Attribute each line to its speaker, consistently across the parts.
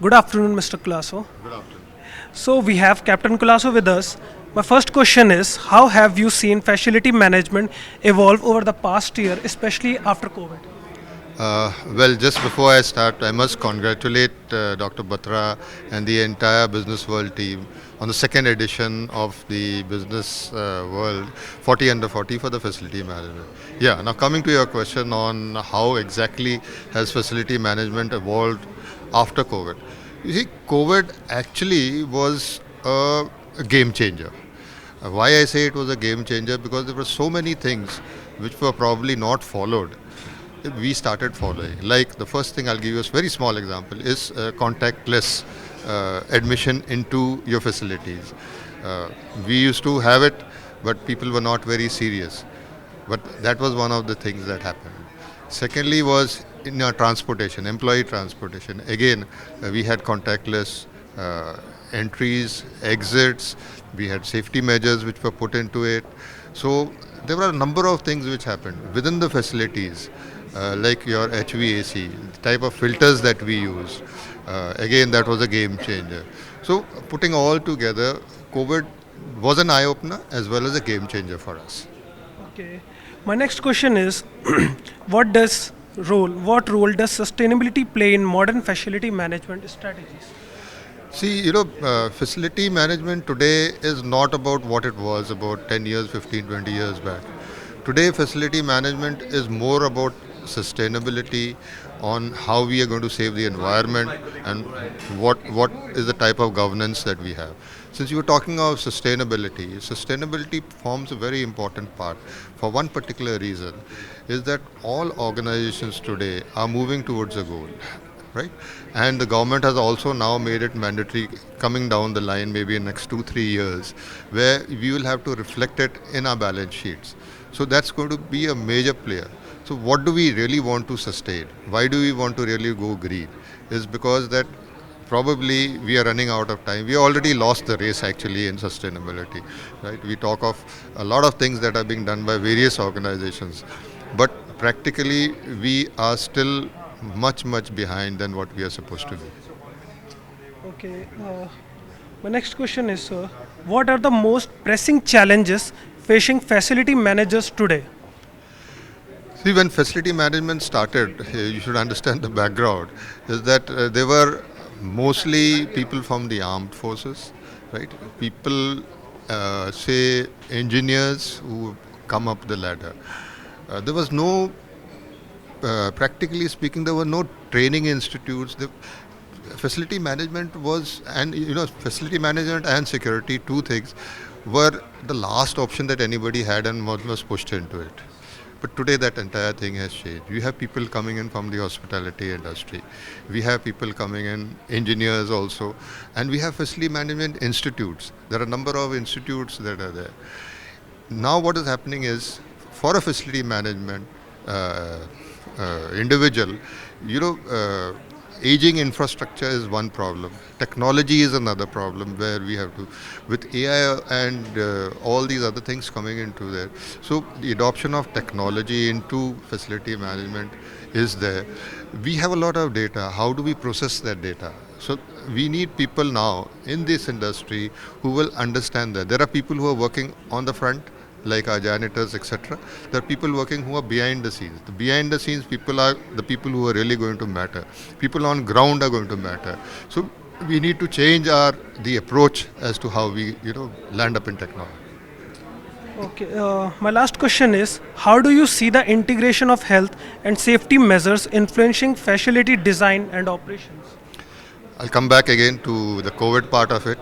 Speaker 1: Good afternoon, Mr. Collaco.
Speaker 2: Good afternoon.
Speaker 1: So we have Captain Collaco with us. My first question is, how have you seen facility management evolve over the past year, especially after COVID?
Speaker 2: Well, just before I start, I must congratulate Dr. Batra and the entire Business World team on the second edition of the Business World 40 under 40 for the facility management. Yeah, now coming to your question on how exactly has facility management evolved after COVID. You see, COVID actually was a game changer. Why I say it was a game changer? Because there were so many things which were probably not followed we started following. Like the first thing I'll give you a very small example is contactless admission into your facilities. Uh, we used to have it, but people were not very serious. But that was one of the things that happened. Secondly was in our transportation, employee transportation. Again, we had contactless entries, exits. We had safety measures which were put into it. So there were a number of things which happened within the facilities, like your HVAC, the type of filters that we use. Again, that was a game changer. So putting all together, COVID was an eye opener as well as a game changer for us.
Speaker 1: Okay. My next question is, what role does sustainability play in modern facility management strategies?
Speaker 2: See, facility management today is not about what it was about 10 years, 15, 20 years back. Today, facility management is more about sustainability, on how we are going to save the environment, and what is the type of governance that we have. Since you were talking of sustainability forms a very important part for one particular reason, is that all organizations today are moving towards a goal, right? And the government has also now made it mandatory coming down the line, maybe in next 2 3 years, where we will have to reflect it in our balance sheets. So that's going to be a major player. So what do we really want to sustain? Why do we want to really go green? Is because that probably we are running out of time. We already lost the race actually in sustainability, right? We talk of a lot of things that are being done by various organizations, but practically we are still much behind than what we are supposed to be.
Speaker 1: Okay. My next question is, what are the most pressing challenges facing facility managers today?
Speaker 2: See, when facility management started, you should understand the background, is that they were mostly people from the armed forces, right? People, say, engineers who come up the ladder. There was no, practically speaking, there were no training institutes. The facility management was, and facility management and security, two things, were the last option that anybody had and was pushed into it. But today that entire thing has changed. We have people coming in from the hospitality industry. We have people coming in, engineers also. And we have facility management institutes. There are a number of institutes that are there. Now what is happening is, for a facility management individual, you know, uh, aging infrastructure is one problem. Technology is another problem where we have to, with AI and all these other things coming into there. So the adoption of technology into facility management is there. We have a lot of data. How do we process that data? So we need people now in this industry who will understand that. There are people who are working on the front, like our janitors, etc. There are people working who are behind the scenes. The behind the scenes people are the people who are really going to matter. People on ground are going to matter. So we need to change the approach as to how we land up in technology.
Speaker 1: Okay. My last question is, how do you see the integration of health and safety measures influencing facility design and operations?
Speaker 2: I'll come back again to the COVID part of it.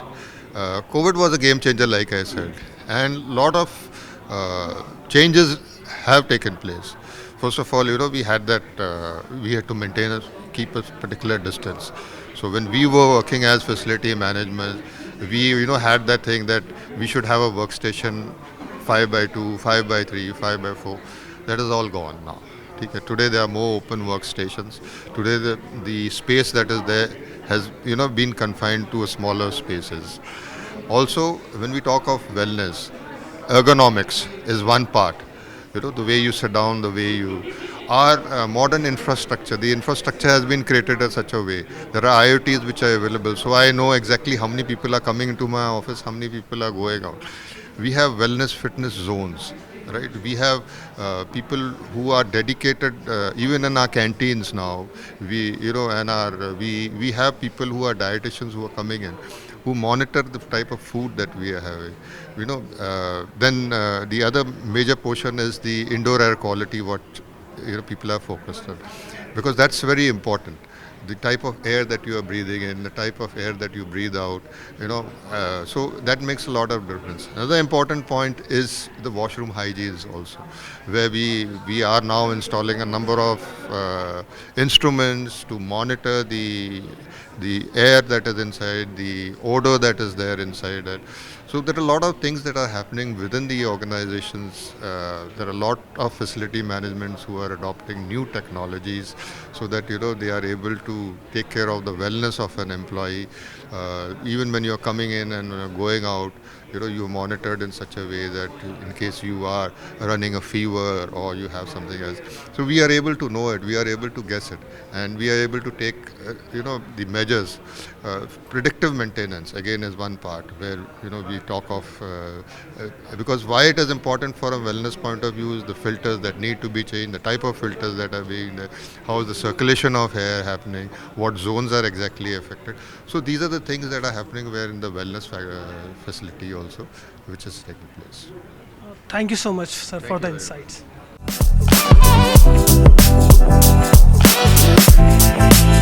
Speaker 2: COVID was a game changer, like I said, and lot of changes have taken place. First of all, we had to keep a particular distance. So when we were working as facility management, we had that thing that we should have a workstation 5 by 2, 5 by 3, 5 by 4. That is all gone now. Okay. Today there are more open workstations. Today the space that is there has been confined to a smaller spaces. Also, when we talk of wellness, ergonomics is one part. The way you sit down, the way you our modern infrastructure, the infrastructure has been created in such a way. There are IoTs which are available, so I know exactly how many people are coming into my office, how many people are going out. We have wellness fitness zones, right? We have people who are dedicated, even in our canteens now. And we have people who are dietitians who are coming in, who monitor the type of food that we are having. Then the other major portion is the indoor air quality, what people are focused on, because that's very important. The type of air that you are breathing in, the type of air that you breathe out, so that makes a lot of difference. Another important point is the washroom hygiene also, where we are now installing a number of instruments to monitor the air that is inside, the odor that is there inside it. So there are a lot of things that are happening within the organizations. There are a lot of facility managements who are adopting new technologies, so that they are able to take care of the wellness of an employee. Even when you're coming in and going out, you're monitored in such a way that in case you are running a fever or you have something else, so we are able to know it, we are able to guess it, and we are able to take the measures. Predictive maintenance again is one part where we talk of because why it is important for a wellness point of view is the filters that need to be changed, the type of filters that are being there, how is the circulation of air happening, what zones are exactly affected. So these are the things that are happening where in the wellness facility also, which is taking place.
Speaker 1: Thank you so much, sir,
Speaker 2: Thank
Speaker 1: for
Speaker 2: you
Speaker 1: the
Speaker 2: very much.
Speaker 1: insights.